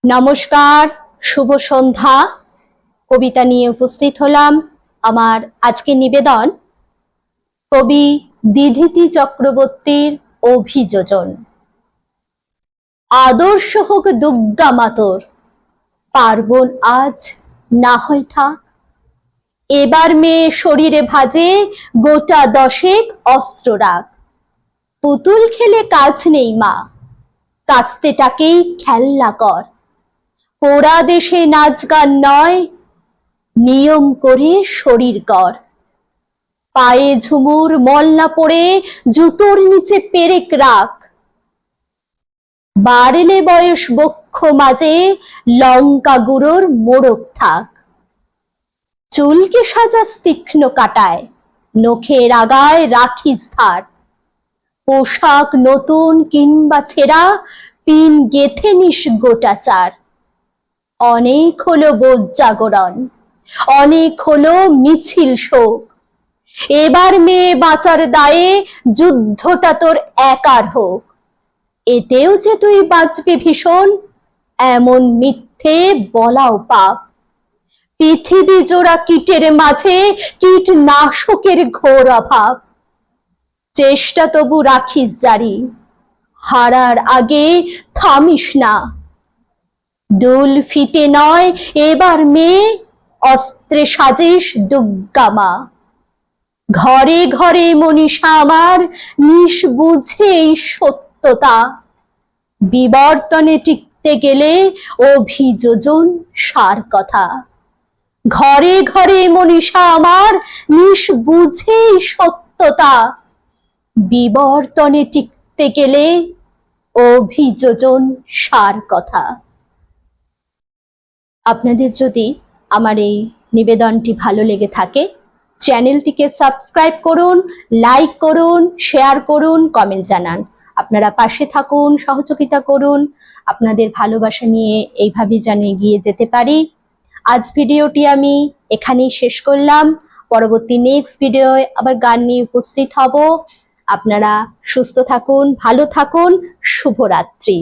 নমস্কার, শুভ সন্ধ্যা। কবিতা নিয়ে উপস্থিত হলাম। আমার আজকের নিবেদন কবি দিধিতি চক্রবর্তীর অভিযোজন। আদর্শ হোক দুর্গা মাতর, পার্বণ আজ না হয় থাক। এবার মেয়ে শরীরে ভাজে গোটা দশেক অস্ত্র রাখ। পুতুল খেলে কাজ নেই মা, কাস্তেটাকেই খেলনা কর। পোড়া দেশে নাচ গান নয়, নিয়ম করে শরীর কর। পায়ে ঝুমুর মল্লা পড়ে জুতোর নিচে পেরেক রাখ। বাড়লে বয়স বক্ষ মাঝে লঙ্কা গুঁড়োর মোড়ক থাক। চুলকে সাজাস তীক্ষ্ণ কাটায়, নখের আগায় রাখিস ধার। পোশাক নতুন কিংবা ছেঁড়া, পিন গেথে নিস গোটা চার। অনেক হলো বোধ জাগরণ, অনেক হলো মিছিল শোক। এবার মেয়ে বাঁচার দায়ে যুদ্ধটা তোর একার হোক। এতেও যে তুই বাঁচবি ভীষণ, এমন মিথ্যে বলাও পাপ। পৃথিবী জোড়া কীটের মাঝে কীটনাশকের ঘোর অভাব। চেষ্টা তবু রাখিস জারি, হারার আগে থামিস না। দুল ফিতে নয় এবার মেয়ে, অস্ত্রে সাজিস দুর্গা মা। ঘরে ঘরে মনীষা আমার, নিঃবুঝে এই সত্যতা। বিবর্তনে টিকতে গেলে অভিযোজন সার কথা। ঘরে ঘরে মনীষা আমার, নিঃবুঝে এই সত্যতা। বিবর্তনে টিকতে গেলে অভিযোজন সার কথা। আপনাদের যদি আমার এই নিবেদনটি ভালো লেগে থাকে, চ্যানেলটিকে সাবস্ক্রাইব করুন, লাইক করুন, শেয়ার করুন, কমেন্ট জানান। আপনারা পাশে থাকুন, সহযোগিতা করুন। আপনাদের ভালোবাসা নিয়ে এইভাবে যেন এগিয়ে যেতে পারি। আজ ভিডিওটি আমি এখানেই শেষ করলাম। পরবর্তী নেক্সট ভিডিওয় আবার গান নিয়ে উপস্থিত হব। আপনারা সুস্থ থাকুন, ভালো থাকুন। শুভরাত্রি।